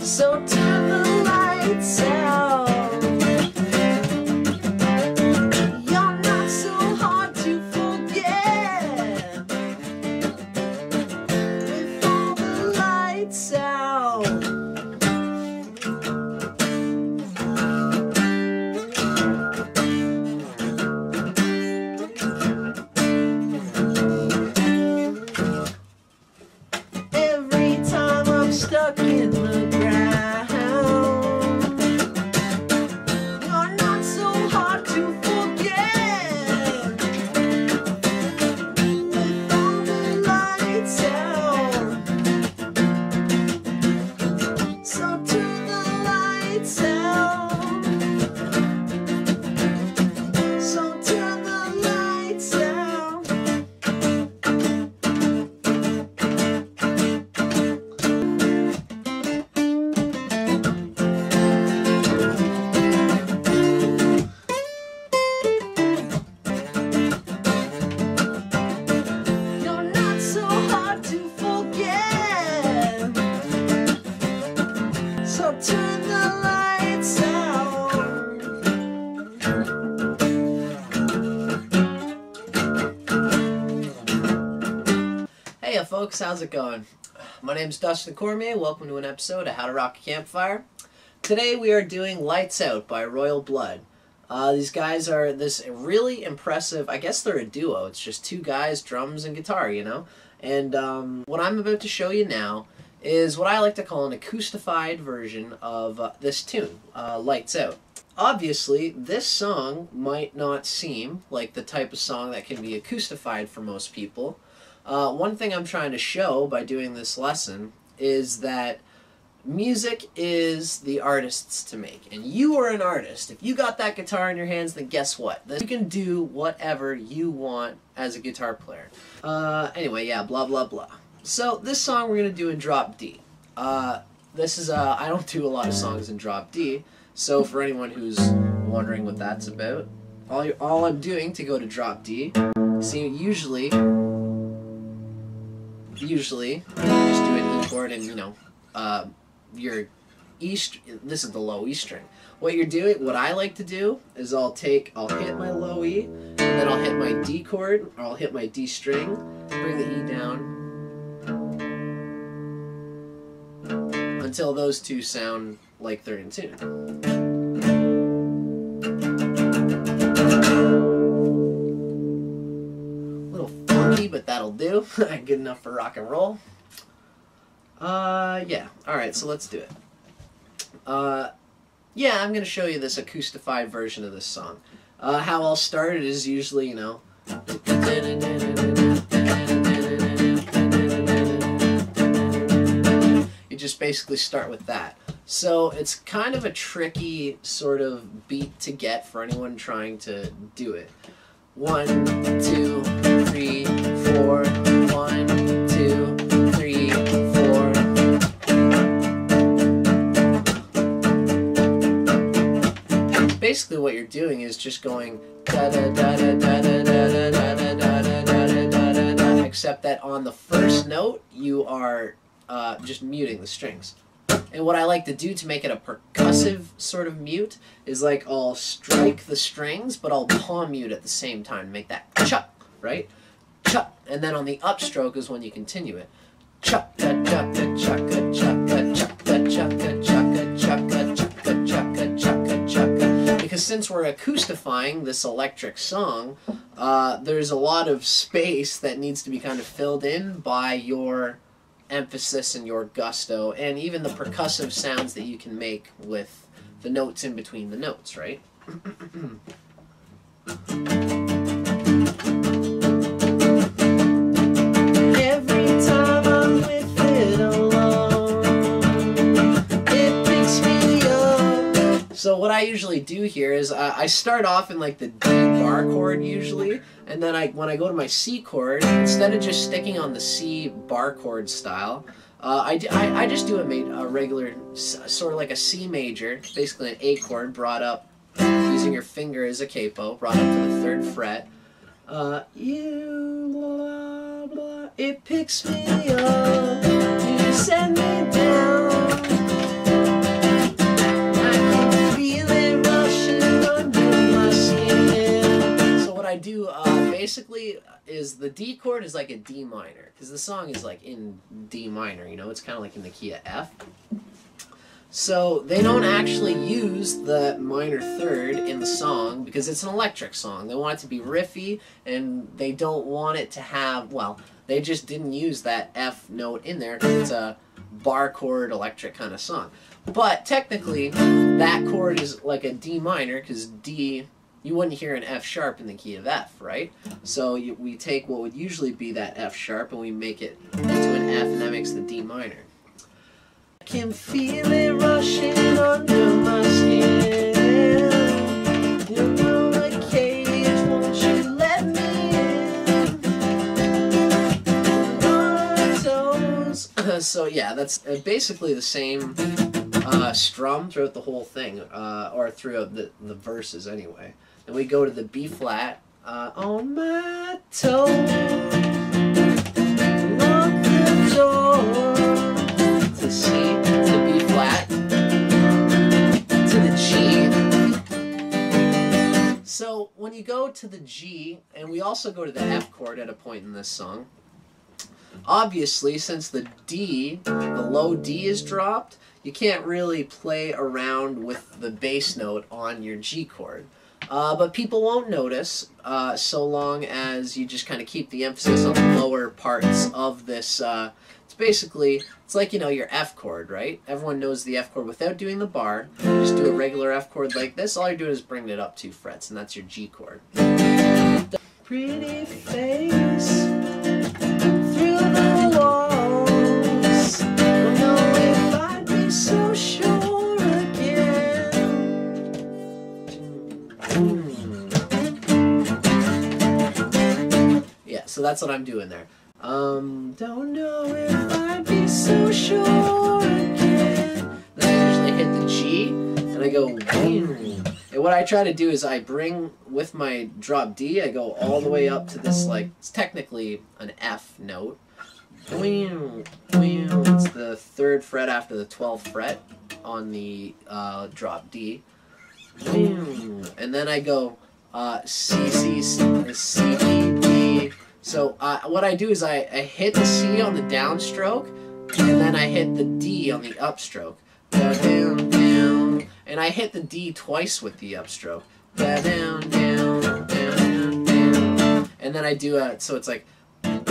So turn the lights out. You're not so hard to forget with all the lights out. Every time I'm stuck in the ground, you're not so hard to forget with all the lights out. So turn the lights out. So turn the lights out. You're not so hard to forget. So turn the lights out. Hey folks, how's it going? My name's Dustin Cormier. Welcome to an episode of How to Rock a Campfire. Today we are doing Lights Out by Royal Blood. These guys are this really impressive, I guess they're a duo. It's just two guys, drums and guitar, you know? And what I'm about to show you now is what I like to call an acoustified version of this tune, Lights Out. Obviously, this song might not seem like the type of song that can be acoustified for most people. One thing I'm trying to show by doing this lesson is that music is the artist's to make, and you are an artist. If you got that guitar in your hands, then guess what? You can do whatever you want as a guitar player. Anyway, yeah, blah blah blah. So this song we're gonna do in drop D. This is I don't do a lot of songs in drop D, so for anyone who's wondering what that's about, all I'm doing to go to drop D, see, usually you just do an E chord and, you know, your E, this is the low E string. What I like to do is I'll hit my low E, and then I'll hit my D chord, or I'll hit my D string, bring the E down, until those two sound like they're in tune. A little funky, but that'll do. Good enough for rock and roll. Yeah. Alright, so let's do it. Yeah, I'm going to show you this acoustified version of this song. How I'll start it is usually, you know, you just basically start with that. So it's kind of a tricky sort of beat to get for anyone trying to do it. 1, 2, 3, 4, 1, 2, 3, 4. Basically what you're doing is just going da da da da da da da da da da da da da da, except that on the first note you are just muting the strings. And what I like to do to make it a percussive sort of mute is, like, I'll strike the strings, but I'll palm mute at the same time to make that chuck, right? Chuck. And then on the upstroke is when you continue it. Chuck, chuck, chuck, chuck, chuck, chuck, chuck, chuck, chuck. Because since we're acoustifying this electric song, there's a lot of space that needs to be kind of filled in by your emphasis and your gusto, and even the percussive sounds that you can make with the notes in between the notes, right? Every time I'm with it alone, it picks me up. So what I usually do here is I start off in, like, the D bar chord usually, and then when I go to my C chord, instead of just sticking on the C bar chord style, I just do a regular, sort of like a C major, basically an A chord brought up using your finger as a capo, brought up to the 3rd fret. You blah blah, it picks me up, you send me down. the D chord is like a D minor, because the song is like in D minor, you know, it's kind of like in the key of F. So they don't actually use the minor third in the song because it's an electric song. They want it to be riffy, and they don't want it to have, well, they just didn't use that F note in there because it's a bar chord electric kind of song. But technically, that chord is like a D minor because D, you wouldn't hear an F sharp in the key of F, right? So we take what would usually be that F sharp and we make it into an F, and that makes the D minor. I can feel it rushing under my skin. You know my cage, won't you let me in? On my toes. So yeah, that's basically the same strum throughout the whole thing, or throughout the verses anyway. Then we go to the B flat, on my toes, lock the door, to C, to B flat, to the G. So when you go to the G, and we also go to the F chord at a point in this song, obviously since the D, the low D is dropped, you can't really play around with the bass note on your G chord. But people won't notice so long as you just kind of keep the emphasis on the lower parts of this. It's basically, it's like, you know, your F chord, right? Everyone knows the F chord without doing the bar. You just do a regular F chord like this. All you're doing is bringing it up 2 frets, and that's your G chord. Pretty face through the walls. Don't know if I'd be so sure again. Yeah, so that's what I'm doing there. Don't know if I'd be so sure again. Then I usually hit the G, and I go, and what I try to do is I bring, with my drop D, I go all the way up to this, like, it's technically an F note. It's the 3rd fret after the 12th fret on the drop D. And then I go C, C, C, C, D, D. So what I do is I hit the C on the downstroke, and then I hit the D on the upstroke. Down, down. And I hit the D twice with the upstroke. Down, down, down, down, down. And then I do so it's like, it's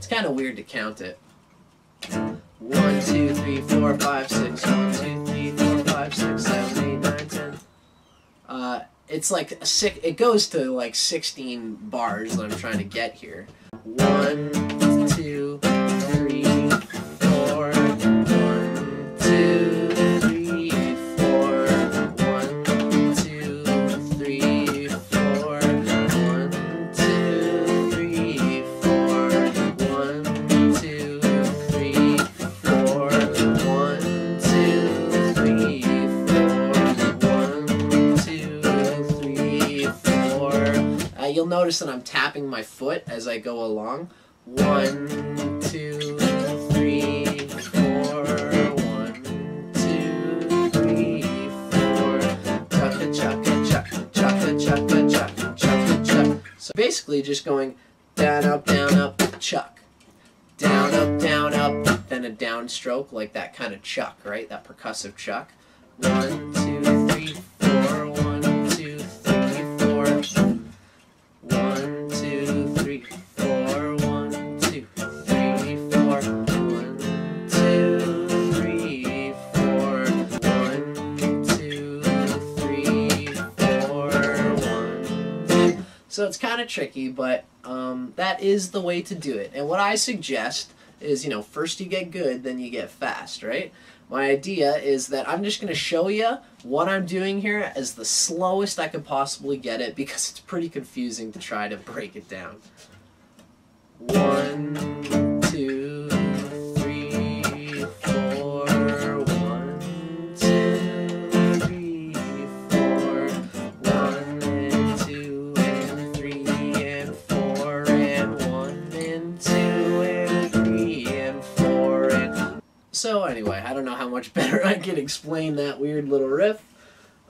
kind of weird to count it. 1, 2, 3, 4, 5, 6. 1, 2, 3, 4, 5, 6, 7, 8, 9, 10. It's like it goes to like 16 bars that I'm trying to get here. 1, 2, 3, 4. 1, 2, 3, 4. 1, 2, 3, 4. 1, 2, 3, 4. 1, 2, 3, 4. 1, 2, 3, 4. You'll notice that I'm tapping my foot as I go along. 1, 2, 3, 4. 1, 2, 3, 4. Chugga, chugga, chugga, chugga, chugga, chugga, chugga, chugga. So basically just going down, up, chuck. Down, up, then a downstroke, like that kind of chuck, right? That percussive chuck. 1, 2, 3, 4. 1, 2, 3, 4. 1, 2, 3, 4. 1, 2, 3, 4. 1, 2, 3, 4. 1, 2, 3, 4. 1, 2. So it's kind of tricky, but that is the way to do it. And what I suggest is, you know, first you get good, then you get fast, right? My idea is that I'm just going to show you what I'm doing here as the slowest I could possibly get it, because it's pretty confusing to try to break it down. 1, 2, 3, 4. 1, 2, 3, 4. 1 and 2 and 3 and 4 and 1 and 2 and 3 and 4 and... So anyway, I don't know how much better I can explain that weird little riff.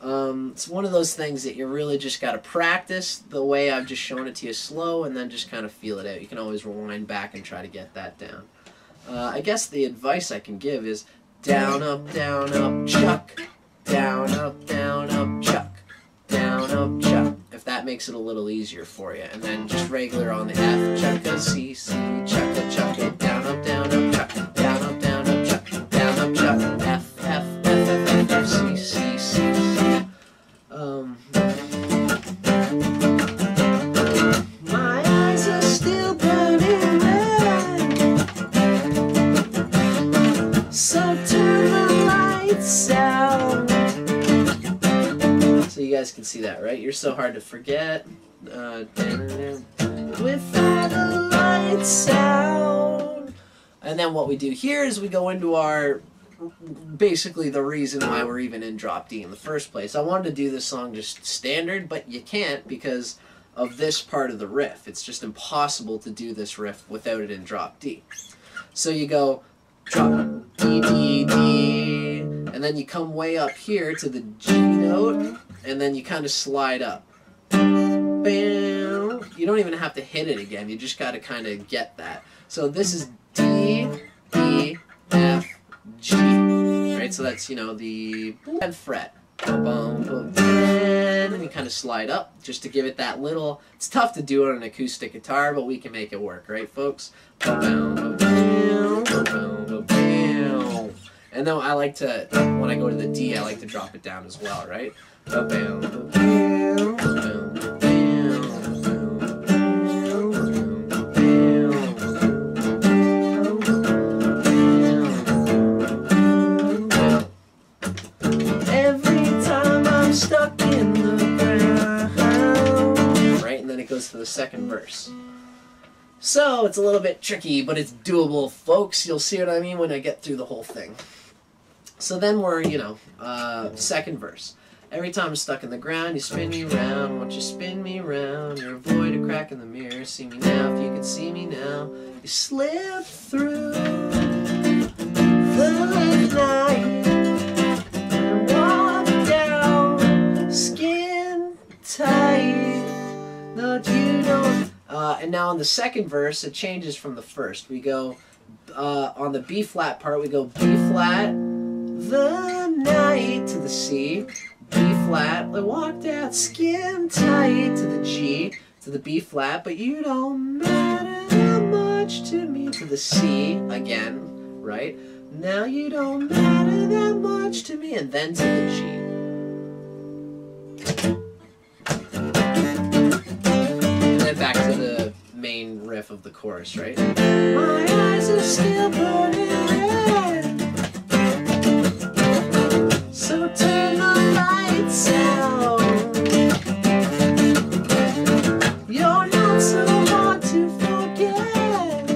It's one of those things that you really just got to practice the way I've just shown it to you slow, and then just kind of feel it out. You can always rewind back and try to get that down. I guess the advice I can give is down, up, chuck. Down, up, chuck. Down, up, chuck. If that makes it a little easier for you. And then just regular on the F, chuck a C, C, chuck a, down, up, chuck. Down, up, chuck. Down, up, chuck. F, F, F, F, F, F, C, C, C, C. My eyes are still burning red, so turn the lights out. So you guys can see that, right? You're so hard to forget. With all the lights out. And then what we do here is we go into our, basically the reason why we're even in drop D in the first place. I wanted to do this song just standard, but you can't because of this part of the riff. It's just impossible to do this riff without it in drop D. So you go drop D, D, D, and then you come way up here to the G note, and then you kind of slide up. Bam. You don't even have to hit it again. You just got to kind of get that. So this is D, E, F, G. Right? So that's, you know, the 10th fret. And you kind of slide up just to give it that little... It's tough to do it on an acoustic guitar, but we can make it work, right, folks? And then I like to, when I go to the D, I like to drop it down as well, right? Stuck in the ground. Right, and then it goes to the second verse. So it's a little bit tricky, but it's doable, folks. You'll see what I mean when I get through the whole thing. So then we're, you know, second verse. Every time I'm stuck in the ground, you spin me round. Won't you spin me round? You're a void, a crack in the mirror. See me now, if you could see me now. You slip through the night. And now on the second verse, it changes from the first. We go, on the B flat part, we go B flat, the night to the C, B flat, I walked out skin tight to the G, to the B flat, but you don't matter that much to me, to the C again, right? Now you don't matter that much to me, and then to the G. Back to the main riff of the chorus, right? My eyes are still burning red, so turn the lights out. You're not so hard to forget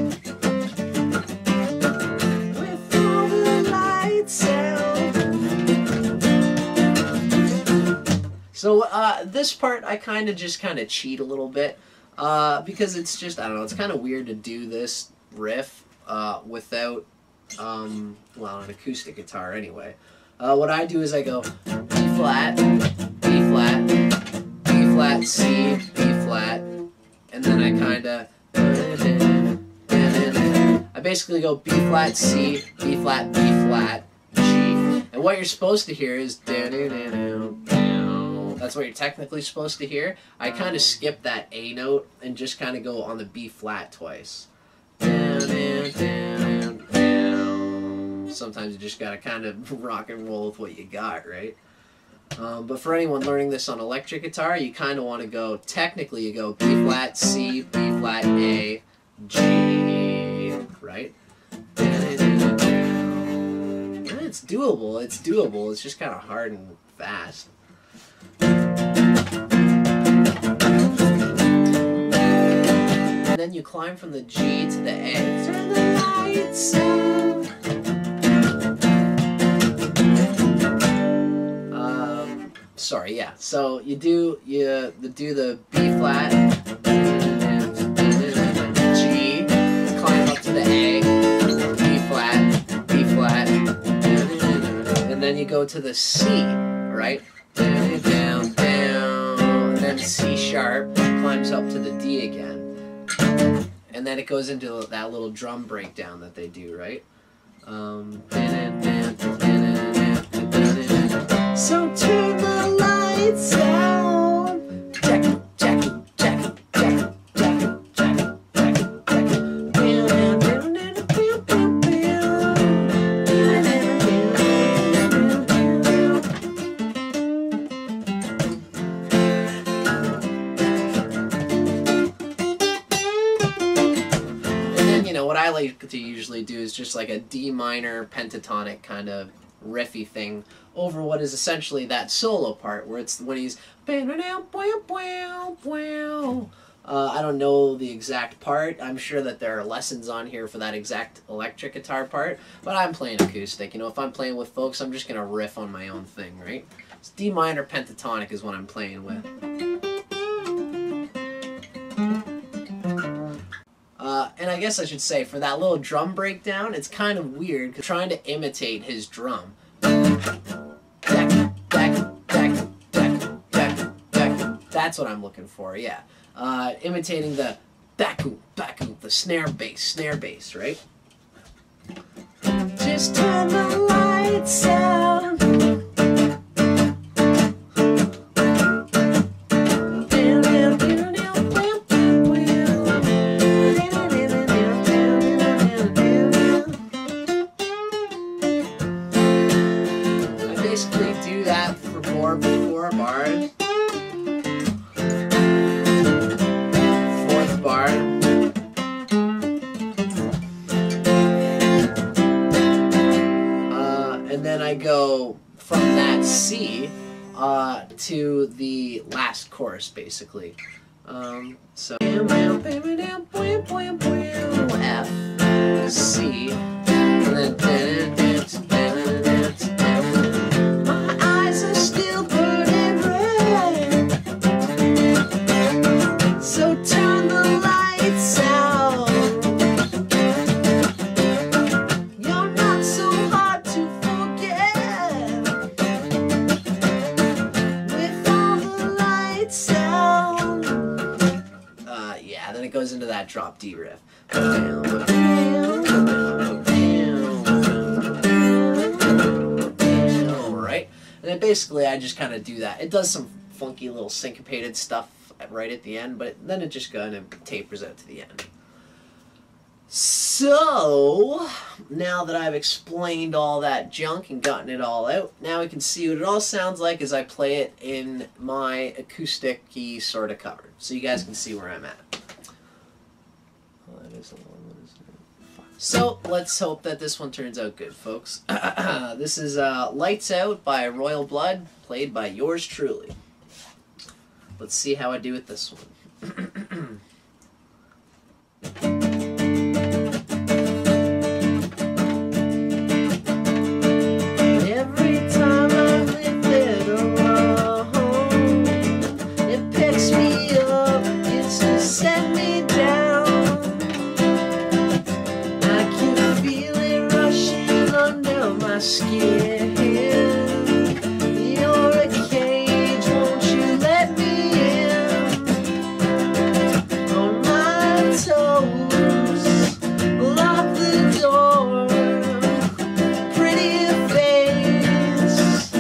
with all the lights out. So this part I kind of cheat a little bit. Because it's just, I don't know, it's kind of weird to do this riff without, well, an acoustic guitar anyway. What I do is I go B flat, B flat, B flat, C, B flat, and then I kind of, I basically go B flat, C, B flat, G. And what you're supposed to hear is that's what you're technically supposed to hear. I kind of skip that A note and just kind of go on the B flat twice. Sometimes you just gotta kind of rock and roll with what you got, right? But for anyone learning this on electric guitar, you kind of want to go, technically you go B flat, C, B flat, A, G, right? And it's doable, it's just kind of hard and fast. And then you climb from the G to the A. Turn the lights out. Sorry, yeah. So you do the B flat, G, climb up to the A, B flat, and then you go to the C, right? down, down, down, and then C sharp climbs up to the D again, and then it goes into that little drum breakdown that they do, right? So turn the lights out. Jack, jack, jack, jack, jack, jack, jack, jack. And then, you know, what I like to usually do is just like a D minor pentatonic kind of riffy thing over what is essentially that solo part where it's when he's I don't know the exact part. I'm sure that there are lessons on here for that exact electric guitar part, but I'm playing acoustic. You know, if I'm playing with folks, I'm just gonna riff on my own thing, right? It's D minor pentatonic is what I'm playing with. And I guess I should say, for that little drum breakdown, it's kind of weird, 'cause trying to imitate his drum. That's what I'm looking for, yeah. Imitating the baku, the snare bass, right? Just turn the lights out. Basically do that for four bars. Fourth bar. And then I go from that C to the last chorus, basically. So F, C, and then then it goes into that drop D riff. Alright, and then basically I just kind of do that. It does some funky little syncopated stuff right at the end, but then it just kind of tapers out to the end. So, now that I've explained all that junk and gotten it all out, now we can see what it all sounds like as I play it in my acoustic-y sort of cover. So you guys can see where I'm at. So, let's hope that this one turns out good, folks. This is Lights Out by Royal Blood, played by yours truly. Let's see how I do with this one. Skin, you're a cage, won't you let me in? On my toes, lock the door, pretty face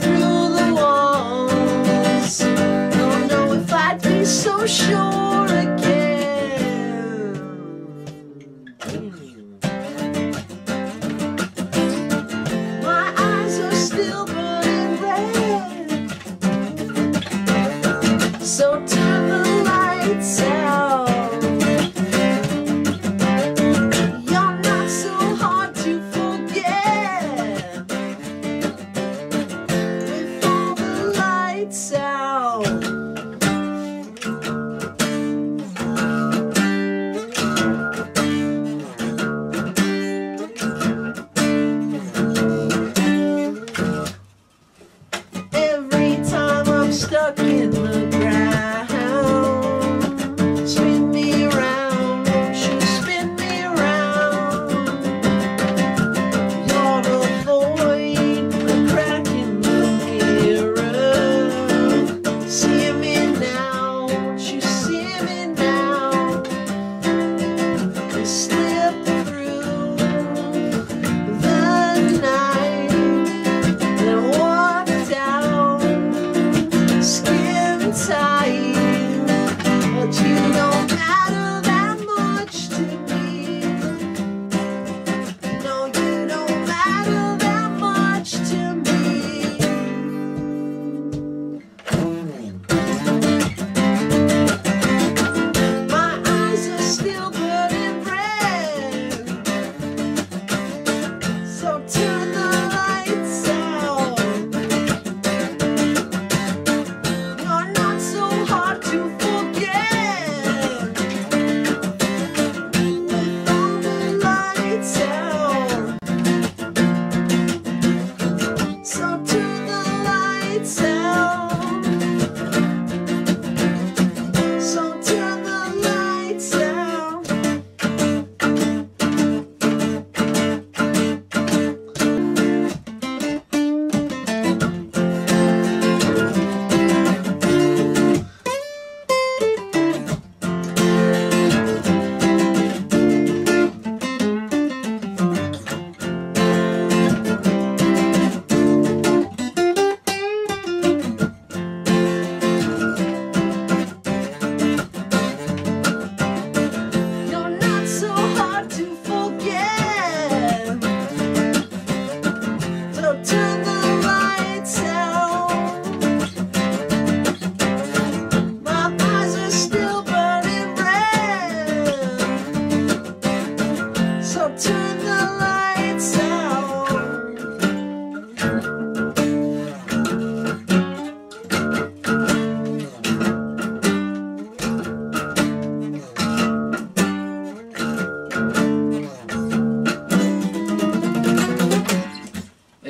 through the walls. Don't know if I'd be so sure again. My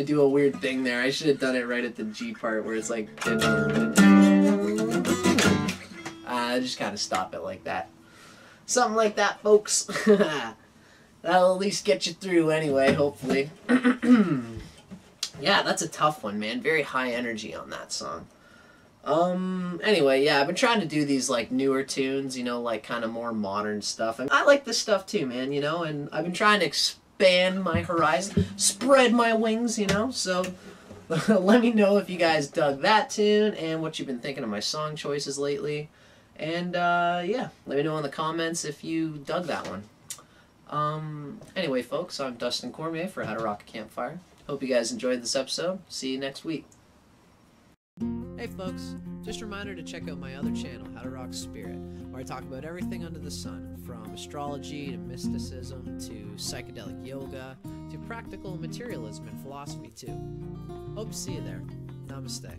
do a weird thing there. I should have done it right at the G part where it's like... I just kind of stop it like that. Something like that, folks. That'll at least get you through anyway, hopefully. Yeah, that's a tough one, man. Very high energy on that song. Anyway, yeah, I've been trying to do these, like, newer tunes, you know, like, kind of more modern stuff. And I like this stuff, too, man, you know, and I've been trying to expand my horizon, spread my wings, you know, so let me know if you guys dug that tune and what you've been thinking of my song choices lately. And, yeah, let me know in the comments if you dug that one. Anyway, folks, I'm Dustin Cormier for How to Rock a Campfire. Hope you guys enjoyed this episode. See you next week. Hey folks, just a reminder to check out my other channel, How to Rock Spirit, where I talk about everything under the sun, from astrology to mysticism to psychedelic yoga to practical materialism and philosophy too. Hope to see you there. Namaste.